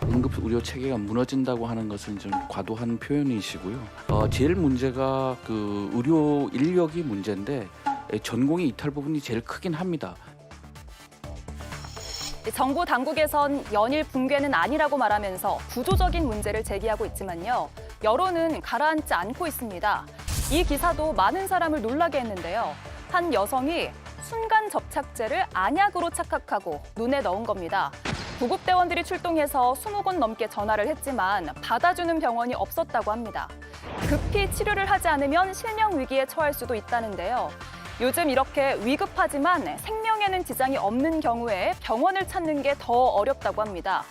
응급 의료 체계가 무너진다고 하는 것은 좀 과도한 표현이시고요. 제일 문제가 그 의료 인력이 문제인데 전공의 이탈 부분이 제일 크긴 합니다. 정부 당국에선 연일 붕괴는 아니라고 말하면서 구조적인 문제를 제기하고 있지만요. 여론은 가라앉지 않고 있습니다. 이 기사도 많은 사람을 놀라게 했는데요. 한 여성이 순간 접착제를 안약으로 착각하고 눈에 넣은 겁니다. 구급대원들이 출동해서 20곳 넘게 전화를 했지만 받아주는 병원이 없었다고 합니다. 급히 치료를 하지 않으면 실명 위기에 처할 수도 있다는데요. 요즘 이렇게 위급하지만 생명에는 지장이 없는 경우에 병원을 찾는 게 더 어렵다고 합니다.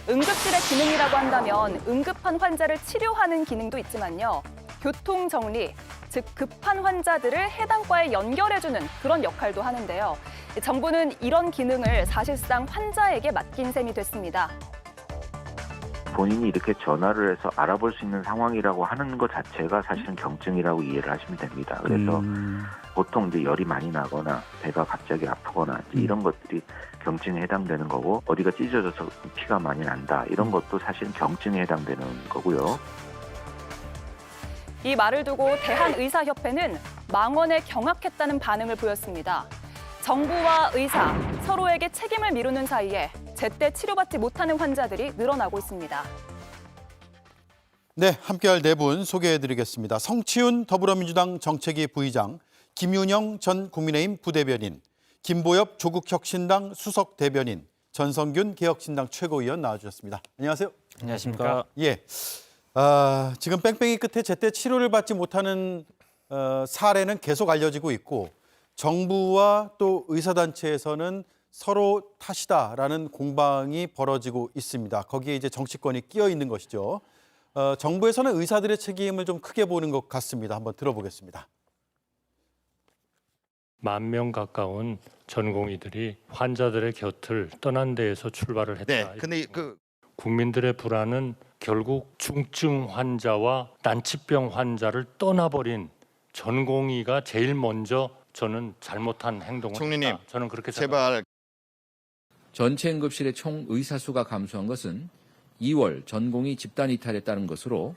응급실의 기능이라고 한다면 응급한 환자를 치료하는 기능도 있지만요. 교통 정리, 즉 급한 환자들을 해당 과에 연결해주는 그런 역할도 하는데요. 정부는 이런 기능을 사실상 환자에게 맡긴 셈이 됐습니다. 본인이 이렇게 전화를 해서 알아볼 수 있는 상황이라고 하는 것 자체가 사실은 경증이라고 이해를 하시면 됩니다. 그래서 보통 이제 열이 많이 나거나 배가 갑자기 아프거나 이런 것들이 경증에 해당되는 거고, 어디가 찢어져서 피가 많이 난다 이런 것도 사실은 경증에 해당되는 거고요. 이 말을 두고 대한의사협회는 망언에 경악했다는 반응을 보였습니다. 정부와 의사, 서로에게 책임을 미루는 사이에 제때 치료받지 못하는 환자들이 늘어나고 있습니다. 네, 함께할 네 분 소개해드리겠습니다. 성치훈 더불어민주당 정책위 부의장, 김윤영 전 국민의힘 부대변인, 김보엽 조국혁신당 수석 대변인, 전성균 개혁신당 최고위원 나와주셨습니다. 안녕하세요. 안녕하십니까. 예, 지금 뺑뺑이 끝에 제때 치료를 받지 못하는 사례는 계속 알려지고 있고, 정부와 또 의사단체에서는 서로 탓이다라는 공방이 벌어지고 있습니다. 거기에 이제 정치권이 끼어 있는 것이죠. 정부에서는 의사들의 책임을 좀 크게 보는 것 같습니다. 한번 들어보겠습니다. 10,000명 가까운 전공의들이 환자들의 곁을 떠난 데에서 출발을 했다. 네, 근데 국민들의 불안은 결국 중증 환자와 난치병 환자를 떠나버린 전공의가 제일 먼저 저는 잘못한 행동을 총리님, 했다. 저는 그렇게 생각합니다. 제발. 전체 응급실의 총 의사 수가 감소한 것은 2월 전공의 집단 이탈에 따른 것으로.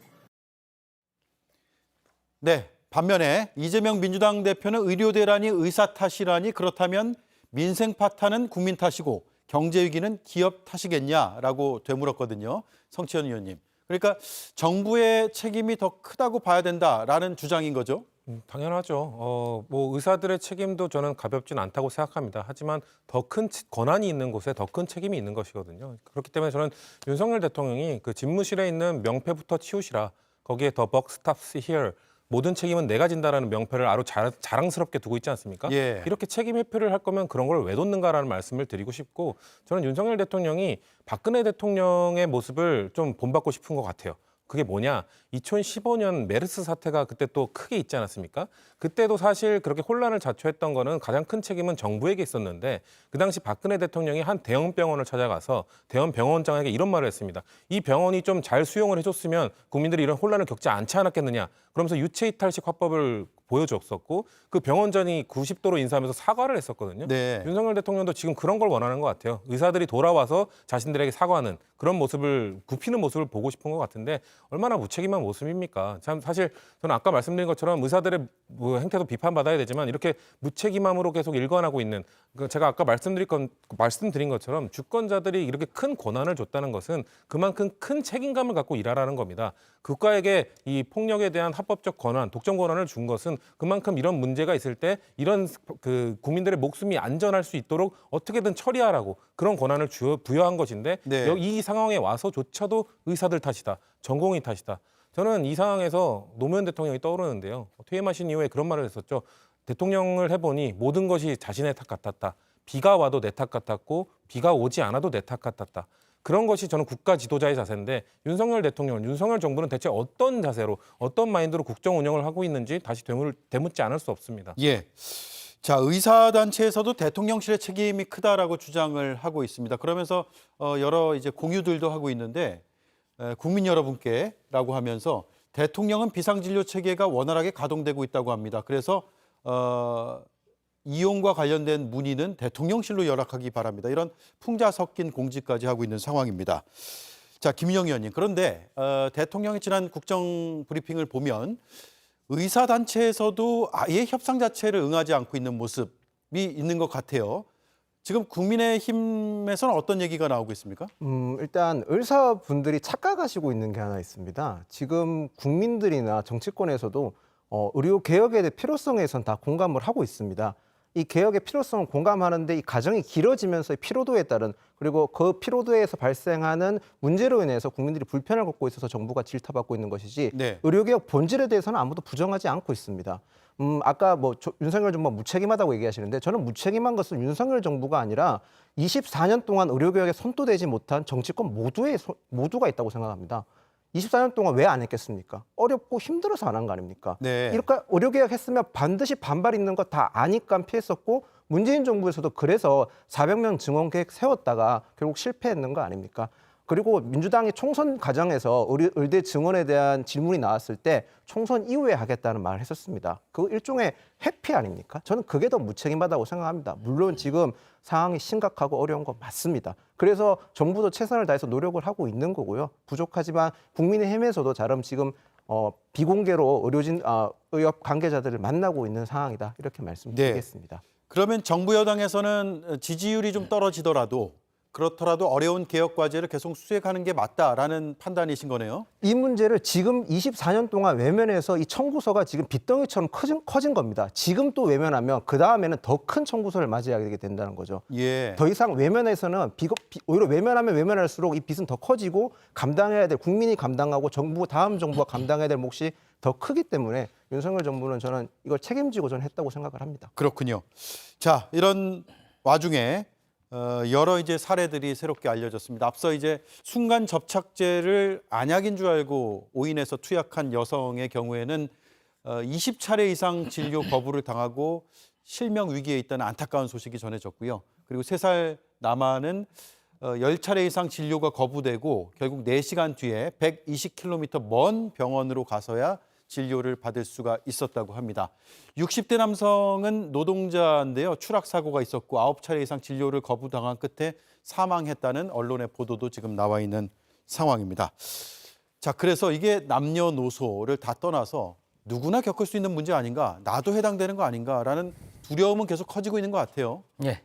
네, 반면에 이재명 민주당 대표는 의료 대란이 의사 탓이라니, 그렇다면 민생 파탄은 국민 탓이고 경제 위기는 기업 탓이겠냐라고 되물었거든요. 성치현 의원님. 그러니까 정부의 책임이 더 크다고 봐야 된다라는 주장인 거죠. 당연하죠. 뭐 의사들의 책임도 저는 가볍진 않다고 생각합니다. 하지만 더 큰 권한이 있는 곳에 더 큰 책임이 있는 것이거든요. 그렇기 때문에 저는 윤석열 대통령이 그 집무실에 있는 명패부터 치우시라. 거기에 더 buck stops here. 모든 책임은 내가 진다라는 명패를 아주 자랑스럽게 두고 있지 않습니까? 예. 이렇게 책임 회피를 할 거면 그런 걸 왜 뒀는가라는 말씀을 드리고 싶고, 저는 윤석열 대통령이 박근혜 대통령의 모습을 좀 본받고 싶은 것 같아요. 그게 뭐냐? 2015년 메르스 사태가 그때 또 크게 있지 않았습니까? 그때도 사실 그렇게 혼란을 자초했던 거는 가장 큰 책임은 정부에게 있었는데, 그 당시 박근혜 대통령이 한 대형 병원을 찾아가서 대형 병원장에게 이런 말을 했습니다. 이 병원이 좀 잘 수용을 해줬으면 국민들이 이런 혼란을 겪지 않지 않았겠느냐. 그러면서 유체이탈식 화법을 보여줬었고, 그 병원장이 90도로 인사하면서 사과를 했었거든요. 네. 윤석열 대통령도 지금 그런 걸 원하는 것 같아요. 의사들이 돌아와서 자신들에게 사과하는 그런 모습을, 굽히는 모습을 보고 싶은 것 같은데, 얼마나 무책임한 모습입니까? 참 사실 저는 아까 말씀드린 것처럼 의사들의 뭐 행태도 비판받아야 되지만, 이렇게 무책임함으로 계속 일관하고 있는, 제가 아까 말씀드린 것처럼 주권자들이 이렇게 큰 권한을 줬다는 것은 그만큼 큰 책임감을 갖고 일하라는 겁니다. 국가에게 이 폭력에 대한 합법적 권한, 독점 권한을 준 것은 그만큼 이런 문제가 있을 때 이런 그 국민들의 목숨이 안전할 수 있도록 어떻게든 처리하라고 그런 권한을 부여한 것인데, 네. 이 상황에 와서조차도 의사들 탓이다, 전공의 탓이다. 저는 이 상황에서 노무현 대통령이 떠오르는데요. 퇴임하신 이후에 그런 말을 했었죠. 대통령을 해보니 모든 것이 자신의 탓 같았다. 비가 와도 내 탓 같았고 비가 오지 않아도 내 탓 같았다. 그런 것이 저는 국가 지도자의 자세인데, 윤석열 대통령, 윤석열 정부는 대체 어떤 자세로, 어떤 마인드로 국정 운영을 하고 있는지 다시 되묻지 않을 수 없습니다. 예. 자, 의사단체에서도 대통령실의 책임이 크다라고 주장을 하고 있습니다. 그러면서 여러 이제 공유들도 하고 있는데, 국민 여러분께라고 하면서 대통령은 비상진료 체계가 원활하게 가동되고 있다고 합니다. 그래서 이용과 관련된 문의는 대통령실로 연락하기 바랍니다. 이런 풍자 섞인 공지까지 하고 있는 상황입니다. 자, 김인영 의원님. 그런데 대통령이 지난 국정 브리핑을 보면 의사단체에서도 아예 협상 자체를 응하지 않고 있는 모습이 있는 것 같아요. 지금 국민의힘에서는 어떤 얘기가 나오고 있습니까? 일단 의사분들이 착각하시고 있는 게 하나 있습니다. 지금 국민들이나 정치권에서도 의료 개혁에 대한 필요성에선 다 공감을 하고 있습니다. 이 개혁의 필요성을 공감하는데 이 과정이 길어지면서 피로도에 따른 그리고 그 피로도에서 발생하는 문제로 인해서 국민들이 불편을 겪고 있어서 정부가 질타받고 있는 것이지 네. 의료개혁 본질에 대해서는 아무도 부정하지 않고 있습니다. 아까 윤석열 정부가 무책임하다고 얘기하시는데 저는 무책임한 것은 윤석열 정부가 아니라 24년 동안 의료개혁에 손도 대지 못한 정치권 모두가 있다고 생각합니다. 24년 동안 왜 안 했겠습니까? 어렵고 힘들어서 안 한 거 아닙니까? 네. 이렇게 의료개혁 했으면 반드시 반발 있는 거 다 아니까 피했었고 문재인 정부에서도 그래서 400명 증원 계획 세웠다가 결국 실패했는 거 아닙니까? 그리고 민주당이 총선 과정에서 의대 증원에 대한 질문이 나왔을 때 총선 이후에 하겠다는 말을 했었습니다. 그 일종의 회피 아닙니까? 저는 그게 더 무책임하다고 생각합니다. 물론 지금 상황이 심각하고 어려운 건 맞습니다. 그래서 정부도 최선을 다해서 노력을 하고 있는 거고요. 부족하지만 국민의힘에서도 나름 지금 비공개로 의협 관계자들을 만나고 있는 상황이다. 이렇게 말씀드리겠습니다. 그러면 정부 여당에서는 지지율이 좀 떨어지더라도 그렇더라도 어려운 개혁 과제를 계속 수행하는 게 맞다라는 판단이신 거네요. 이 문제를 지금 24년 동안 외면해서 이 청구서가 지금 빚덩이처럼 커진 겁니다. 지금 또 외면하면 그 다음에는 더 큰 청구서를 맞이하게 된다는 거죠. 예. 더 이상 외면해서는 오히려 외면하면 외면할수록 이 빚은 더 커지고 감당해야 될 국민이 감당하고 다음 정부가 감당해야 될 몫이 더 크기 때문에 윤석열 정부는 저는 이걸 책임지고 저는 했다고 생각을 합니다. 그렇군요. 자, 이런 와중에 여러 이제 사례들이 새롭게 알려졌습니다. 앞서 이제 순간 접착제를 안약인 줄 알고 오인해서 투약한 여성의 경우에는 20차례 이상 진료 거부를 당하고 실명 위기에 있다는 안타까운 소식이 전해졌고요. 그리고 3살 남아는 10차례 이상 진료가 거부되고 결국 4시간 뒤에 120km 먼 병원으로 가서야 진료를 받을 수가 있었다고 합니다. 60대 남성은 노동자인데요. 추락 사고가 있었고 9차례 이상 진료를 거부당한 끝에 사망했다는 언론의 보도도 지금 나와 있는 상황입니다. 자, 그래서 이게 남녀노소를 다 떠나서 누구나 겪을 수 있는 문제 아닌가, 나도 해당되는 거 아닌가라는 두려움은 계속 커지고 있는 것 같아요. 예,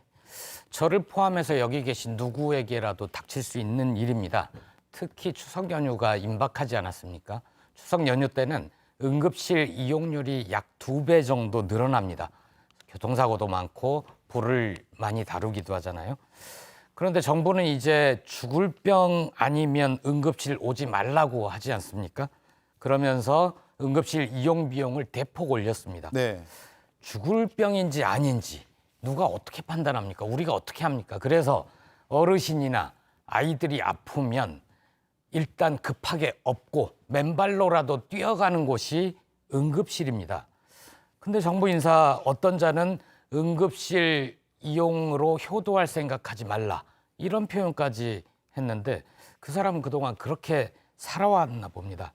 저를 포함해서 여기 계신 누구에게라도 닥칠 수 있는 일입니다. 특히 추석 연휴가 임박하지 않았습니까? 추석 연휴 때는 응급실 이용률이 약 2배 정도 늘어납니다. 교통사고도 많고 불을 많이 다루기도 하잖아요. 그런데 정부는 이제 죽을 병 아니면 응급실 오지 말라고 하지 않습니까? 그러면서 응급실 이용 비용을 대폭 올렸습니다. 네. 죽을 병인지 아닌지 누가 어떻게 판단합니까? 우리가 어떻게 합니까? 그래서 어르신이나 아이들이 아프면 일단 급하게 업고 맨발로라도 뛰어가는 곳이 응급실입니다. 근데 정부 인사 어떤 자는 응급실 이용으로 효도할 생각하지 말라 이런 표현까지 했는데 그 사람은 그동안 그렇게 살아왔나 봅니다.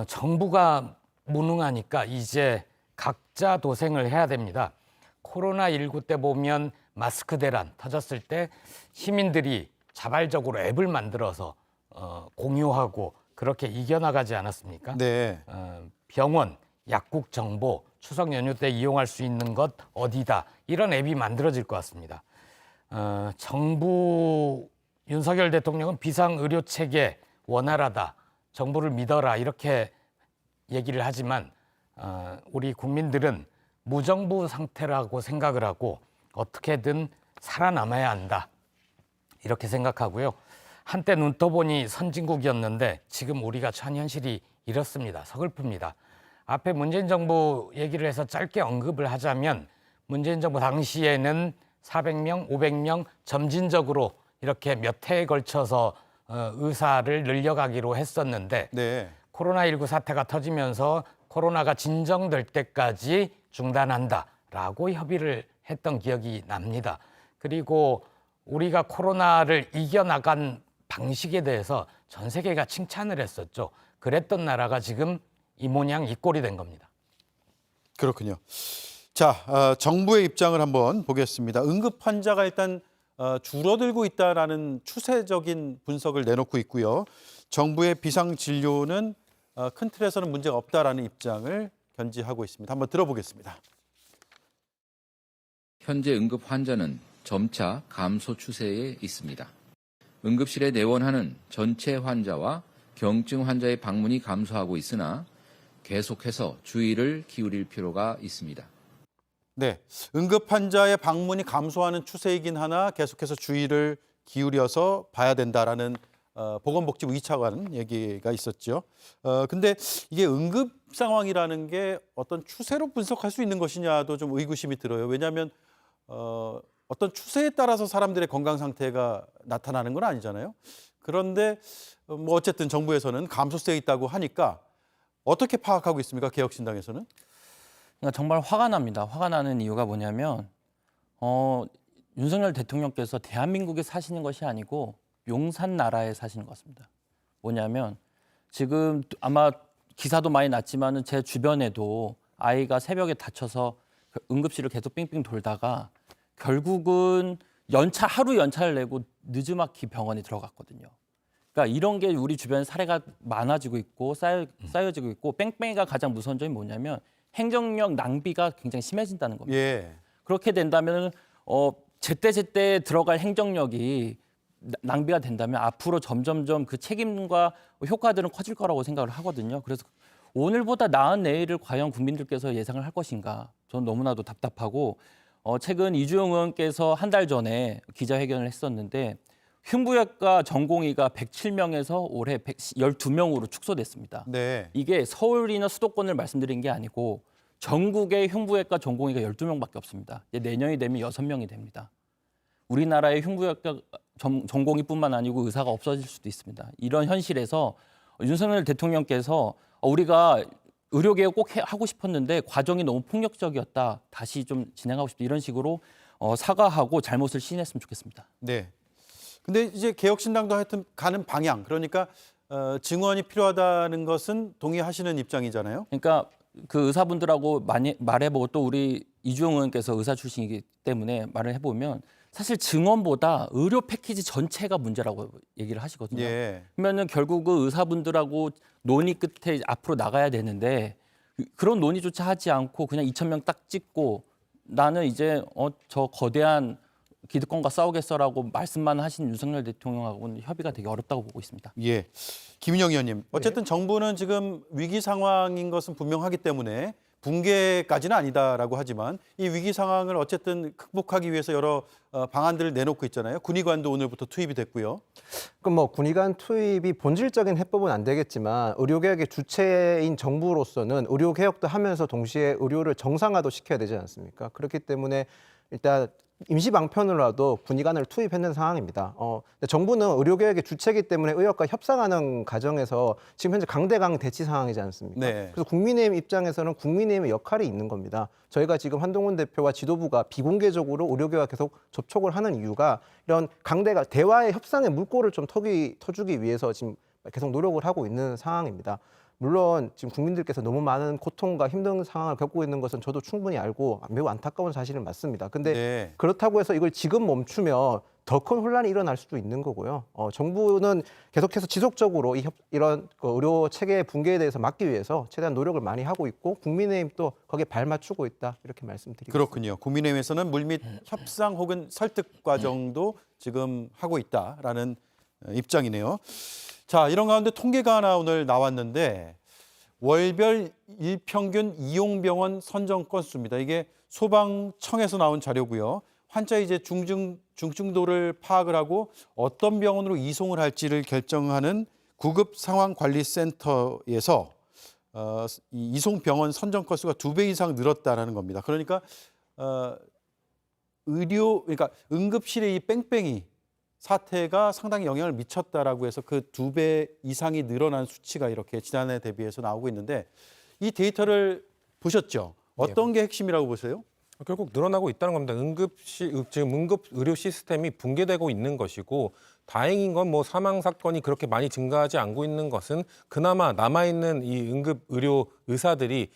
정부가 무능하니까 이제 각자 도생을 해야 됩니다. 코로나19 때 보면 마스크 대란 터졌을 때 시민들이 자발적으로 앱을 만들어서 공유하고 그렇게 이겨나가지 않았습니까? 네. 병원, 약국 정보, 추석 연휴 때 이용할 수 있는 것 어디다 이런 앱이 만들어질 것 같습니다. 정부 윤석열 대통령은 비상의료체계 원활하다, 정부를 믿어라 이렇게 얘기를 하지만 우리 국민들은 무정부 상태라고 생각을 하고 어떻게든 살아남아야 한다 이렇게 생각하고요. 한때 눈 떠보니 선진국이었는데 지금 우리가 처한 현실이 이렇습니다. 서글픕니다. 앞에 문재인 정부 얘기를 해서 짧게 언급을 하자면 문재인 정부 당시에는 400명, 500명 점진적으로 이렇게 몇 해에 걸쳐서 의사를 늘려가기로 했었는데 네. 코로나19 사태가 터지면서 코로나가 진정될 때까지 중단한다라고 협의를 했던 기억이 납니다. 그리고 우리가 코로나를 이겨나간 방식에 대해서 전 세계가 칭찬을 했었죠. 그랬던 나라가 지금 이 모양 이 꼴이 된 겁니다. 그렇군요. 자, 정부의 입장을 한번 보겠습니다. 응급 환자가 일단 줄어들고 있다라는 추세적인 분석을 내놓고 있고요. 정부의 비상 진료는 큰 틀에서는 문제가 없다라는 입장을 견지하고 있습니다. 한번 들어보겠습니다. 현재 응급 환자는 점차 감소 추세에 있습니다. 응급실에 내원하는 전체 환자와 경증 환자의 방문이 감소하고 있으나 계속해서 주의를 기울일 필요가 있습니다. 네, 응급 환자의 방문이 감소하는 추세이긴 하나 계속해서 주의를 기울여서 봐야 된다라는 보건복지부 2차관 얘기가 있었죠. 근데 이게 응급 상황이라는 게 어떤 추세로 분석할 수 있는 것이냐도 좀 의구심이 들어요. 왜냐하면 어떤 추세에 따라서 사람들의 건강 상태가 나타나는 건 아니잖아요. 그런데 뭐 어쨌든 정부에서는 감소세에 있다고 하니까 어떻게 파악하고 있습니까? 개혁신당에서는? 그러니까 정말 화가 납니다. 화가 나는 이유가 뭐냐면 윤석열 대통령께서 대한민국에 사시는 것이 아니고 용산 나라에 사시는 것 같습니다. 뭐냐면 지금 아마 기사도 많이 났지만은 제 주변에도 아이가 새벽에 다쳐서 응급실을 계속 빙빙 돌다가 결국은 하루 연차를 내고 느즈마키 병원에 들어갔거든요. 그러니까 이런 게 우리 주변에 사례가 많아지고 있고 쌓여지고 있고 뺑뺑이가 가장 무서운 점이 뭐냐면 행정력 낭비가 굉장히 심해진다는 겁니다. 예. 그렇게 된다면 제때 들어갈 행정력이 낭비가 된다면 앞으로 점점점 그 책임과 효과들은 커질 거라고 생각을 하거든요. 그래서 오늘보다 나은 내일을 과연 국민들께서 예상을 할 것인가? 저는 너무나도 답답하고 최근 이주영 의원께서 한 달 전에 기자회견을 했었는데 흉부외과 전공의가 107명에서 올해 12명으로 축소됐습니다. 네. 이게 서울이나 수도권을 말씀드린 게 아니고 전국의 흉부외과 전공의가 12명밖에 없습니다. 이제 내년이 되면 6명이 됩니다. 우리나라의 흉부외과 전공의뿐만 아니고 의사가 없어질 수도 있습니다. 이런 현실에서 윤석열 대통령께서 우리가 의료개혁 꼭 하고 싶었는데 과정이 너무 폭력적이었다. 다시 좀 진행하고 싶다. 이런 식으로 사과하고 잘못을 시인했으면 좋겠습니다. 네. 근데 이제 개혁신당도 하여튼 가는 방향, 그러니까 증언이 필요하다는 것은 동의하시는 입장이잖아요. 그러니까 그 의사분들하고 많이 말해보고 또 우리 이주영 의원께서 의사 출신이기 때문에 말을 해보면 사실 증언보다 의료 패키지 전체가 문제라고 얘기를 하시거든요. 예. 그러면은 결국 그 의사분들하고 논의 끝에 앞으로 나가야 되는데 그런 논의조차 하지 않고 그냥 2,000명 딱 찍고 나는 이제 저 거대한 기득권과 싸우겠어라고 말씀만 하신 윤석열 대통령하고는 협의가 되게 어렵다고 보고 있습니다. 예. 김인영 의원님, 어쨌든 정부는 지금 위기 상황인 것은 분명하기 때문에 붕괴까지는 아니다라고 하지만 이 위기 상황을 어쨌든 극복하기 위해서 여러 방안들을 내놓고 있잖아요. 군의관도 오늘부터 투입이 됐고요. 그럼 뭐 군의관 투입이 본질적인 해법은 안 되겠지만 의료개혁의 주체인 정부로서는 의료개혁도 하면서 동시에 의료를 정상화도 시켜야 되지 않습니까? 그렇기 때문에 일단 임시 방편으로라도 군의관을 투입했는 상황입니다. 근데 정부는 의료개혁의 주체이기 때문에 의협과 협상하는 과정에서 지금 현재 강대강 대치 상황이지 않습니까? 네. 그래서 국민의힘 입장에서는 국민의힘의 역할이 있는 겁니다. 저희가 지금 한동훈 대표와 지도부가 비공개적으로 의료개혁과 계속 접촉을 하는 이유가 이런 강대강 대화의 협상의 물꼬를 좀 터주기 위해서 지금 계속 노력을 하고 있는 상황입니다. 물론 지금 국민들께서 너무 많은 고통과 힘든 상황을 겪고 있는 것은 저도 충분히 알고 매우 안타까운 사실은 맞습니다. 근데 네. 그렇다고 해서 이걸 지금 멈추면 더 큰 혼란이 일어날 수도 있는 거고요. 정부는 계속해서 지속적으로 이런 의료 체계 붕괴에 대해서 막기 위해서 최대한 노력을 많이 하고 있고 국민의힘 또 거기에 발 맞추고 있다 이렇게 말씀드리겠습니다. 그렇군요. 국민의힘에서는 물밑 협상 혹은 설득 과정도 지금 하고 있다라는 입장이네요. 자, 이런 가운데 통계가 하나 오늘 나왔는데 월별 일평균 이용병원 선정 건수입니다. 이게 소방청에서 나온 자료고요. 환자의 이제 중증도를 파악을 하고 어떤 병원으로 이송을 할지를 결정하는 구급상황관리센터에서 이 이송 병원 선정 건수가 2배 이상 늘었다라는 겁니다. 그러니까 그러니까 응급실의 이 뺑뺑이 사태가 상당히 영향을 미쳤다라고 해서 그 2배 이상이 늘어난 수치가 이렇게 지난해 대비해서 나오고 있는데 이 데이터를 보셨죠? 어떤 게 핵심이라고 보세요? 결국 늘어나고 있다는 겁니다. 지금 응급 의료 시스템이 붕괴되고 있는 것이고 다행인 건 뭐 사망 사건이 그렇게 많이 증가하지 않고 있는 것은 그나마 남아 있는 이 응급 의료 의사들이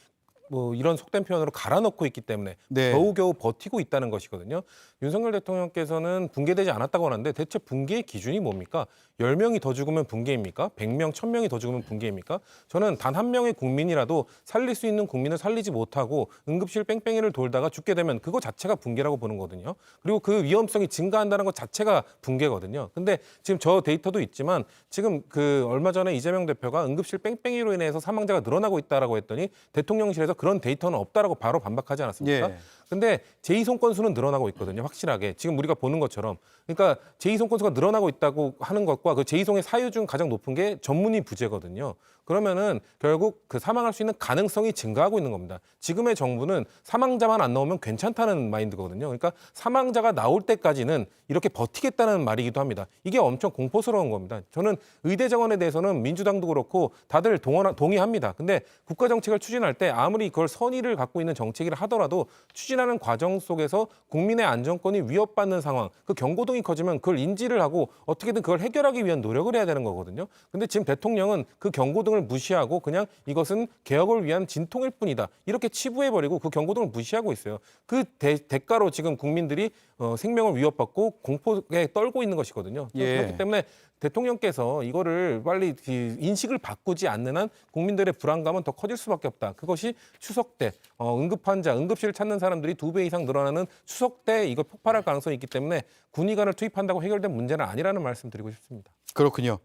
뭐 이런 속된 표현으로 갈아넣고 있기 때문에 네. 겨우겨우 버티고 있다는 것이거든요. 윤석열 대통령께서는 붕괴되지 않았다고 하는데 대체 붕괴의 기준이 뭡니까? 10명이 더 죽으면 붕괴입니까? 100명, 1000명이 더 죽으면 붕괴입니까? 저는 단 한 명의 국민이라도 살릴 수 있는 국민을 살리지 못하고 응급실 뺑뺑이를 돌다가 죽게 되면 그거 자체가 붕괴라고 보는 거거든요. 그리고 그 위험성이 증가한다는 것 자체가 붕괴거든요. 근데 지금 저 데이터도 있지만 지금 그 얼마 전에 이재명 대표가 응급실 뺑뺑이로 인해서 사망자가 늘어나고 있다라고 했더니 대통령실에서 그런 데이터는 없다라고 바로 반박하지 않았습니까? 예. 근데 제2송 건수는 늘어나고 있거든요. 확실하게. 지금 우리가 보는 것처럼. 그러니까 제2송 건수가 늘어나고 있다고 하는 것과 그 제2송의 사유 중 가장 높은 게 전문의 부재거든요. 그러면은 결국 그 사망할 수 있는 가능성이 증가하고 있는 겁니다. 지금의 정부는 사망자만 안 나오면 괜찮다는 마인드거든요. 그러니까 사망자가 나올 때까지는 이렇게 버티겠다는 말이기도 합니다. 이게 엄청 공포스러운 겁니다. 저는 의대 정원에 대해서는 민주당도 그렇고 다들 동의합니다. 근데 국가 정책을 추진할 때 아무리 그걸 선의를 갖고 있는 정책이라 하더라도 추진하는 과정 속에서 국민의 안전권이 위협받는 상황, 그 경고등이 커지면 그걸 인지를 하고 어떻게든 그걸 해결하기 위한 노력을 해야 되는 거거든요. 근데 지금 대통령은 그 경고등을 무시하고 그냥 이것은 개혁을 위한 진통일 뿐이다. 이렇게 치부해버리고 그 경고등을 무시하고 있어요. 그 대가로 지금 국민들이 생명을 위협받고 공포에 떨고 있는 것이거든요. 예. 그렇기 때문에 대통령께서 이거를 빨리 인식을 바꾸지 않는 한 국민들의 불안감은 더 커질 수밖에 없다. 그것이 추석 때 응급환자, 응급실을 찾는 사람들이 2배 이상 늘어나는 추석 때 이거 폭발할 가능성이 있기 때문에 군의관을 투입한다고 해결된 문제는 아니라는 말씀 드리고 싶습니다. 그렇군요.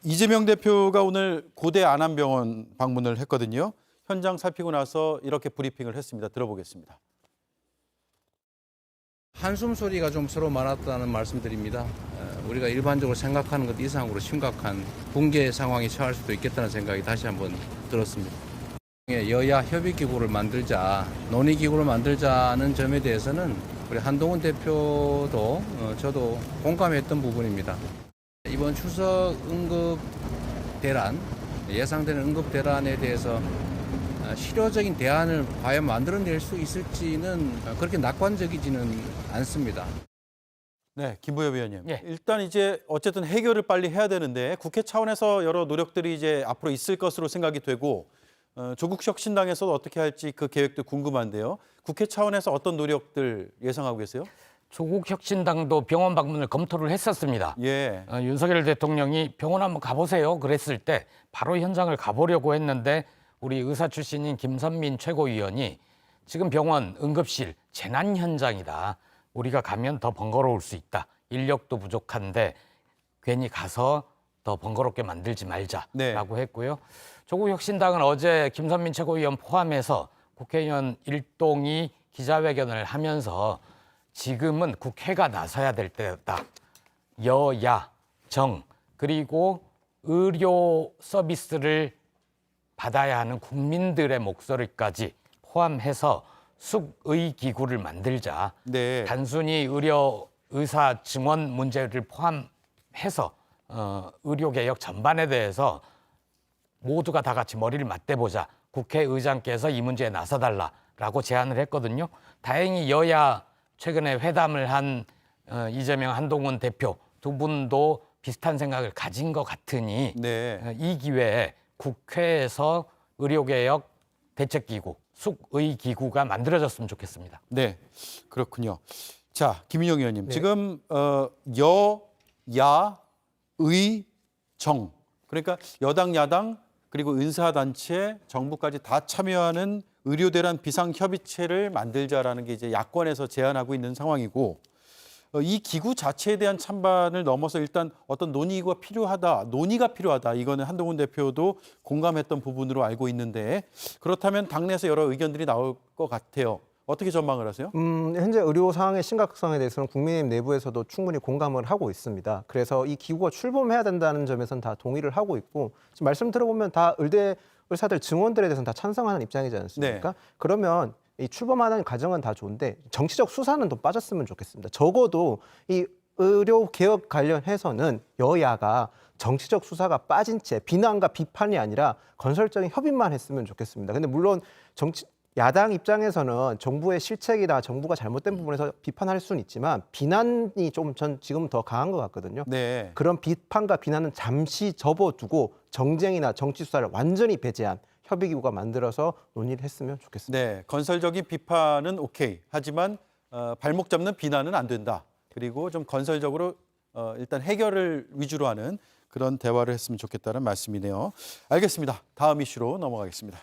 이재명 대표가 오늘 고대 안암병원 방문을 했거든요. 현장 살피고 나서 이렇게 브리핑을 했습니다. 들어보겠습니다. 한숨 소리가 좀 서로 많았다는 말씀드립니다. 우리가 일반적으로 생각하는 것 이상으로 심각한 붕괴 상황에 처할 수도 있겠다는 생각이 다시 한번 들었습니다. 여야 협의기구를 만들자, 논의기구를 만들자는 점에 대해서는 우리 한동훈 대표도 저도 공감했던 부분입니다. 이번 추석 응급 대란, 예상되는 응급 대란에 대해서 실효적인 대안을 과연 만들어낼 수 있을지는 그렇게 낙관적이지는 않습니다. 네, 김부엽 의원님. 예. 일단 이제 어쨌든 해결을 빨리 해야 되는데 국회 차원에서 여러 노력들이 이제 앞으로 있을 것으로 생각이 되고 조국 혁신당에서도 어떻게 할지 그 계획도 궁금한데요. 국회 차원에서 어떤 노력들 예상하고 계세요? 조국 혁신당도 병원 방문을 검토를 했었습니다. 예. 윤석열 대통령이 병원 한번 가보세요 그랬을 때 바로 현장을 가보려고 했는데 우리 의사 출신인 김선민 최고위원이 지금 병원 응급실 재난 현장이다. 우리가 가면 더 번거로울 수 있다. 인력도 부족한데 괜히 가서 더 번거롭게 만들지 말자라고 했고요. 조국 혁신당은 어제 김선민 최고위원 포함해서 국회의원 일동이 기자회견을 하면서 지금은 국회가 나서야 될 때다. 여야, 정, 그리고 의료 서비스를 받아야 하는 국민들의 목소리까지 포함해서 숙의기구를 만들자. 네. 단순히 의사 증원 문제를 포함해서 의료개혁 전반에 대해서 모두가 다 같이 머리를 맞대보자. 국회의장께서 이 문제에 나서달라라고 제안을 했거든요. 다행히 여야 최근에 회담을 한 이재명, 한동훈 대표 두 분도 비슷한 생각을 가진 것 같으니 네. 이 기회에 국회에서 의료개혁 대책기구, 숙의기구가 만들어졌으면 좋겠습니다. 네, 그렇군요. 자, 김인영 의원님. 지금 여, 야, 의, 정. 그러니까 여당, 야당 그리고 인사단체, 정부까지 다 참여하는 의료대란 비상협의체를 만들자라는 게 이제 야권에서 제안하고 있는 상황이고 이 기구 자체에 대한 찬반을 넘어서 일단 어떤 논의가 필요하다. 이거는 한동훈 대표도 공감했던 부분으로 알고 있는데 그렇다면 당내에서 여러 의견들이 나올 것 같아요. 어떻게 전망을 하세요? 현재 의료 상황의 심각성에 대해서는 국민의힘 내부에서도 충분히 공감을 하고 있습니다. 그래서 이 기구가 출범해야 된다는 점에서는 다 동의를 하고 있고 지금 말씀 들어보면 다 의대 의사들 증원들에 대해서는 다 찬성하는 입장이지 않습니까? 네. 그러면 이 출범하는 과정은 다 좋은데 정치적 수사는 좀 빠졌으면 좋겠습니다. 적어도 이 의료 개혁 관련해서는 여야가 정치적 수사가 빠진 채 비난과 비판이 아니라 건설적인 협의만 했으면 좋겠습니다. 근데 물론 야당 입장에서는 정부의 실책이나 정부가 잘못된 부분에서 비판할 수는 있지만 비난이 좀 전 지금 더 강한 것 같거든요. 네. 그런 비판과 비난은 잠시 접어두고 정쟁이나 정치 수사를 완전히 배제한 협의기구가 만들어서 논의를 했으면 좋겠습니다. 네, 건설적인 비판은 오케이. 하지만 발목 잡는 비난은 안 된다. 그리고 좀 건설적으로 일단 해결을 위주로 하는 그런 대화를 했으면 좋겠다는 말씀이네요. 알겠습니다. 다음 이슈로 넘어가겠습니다.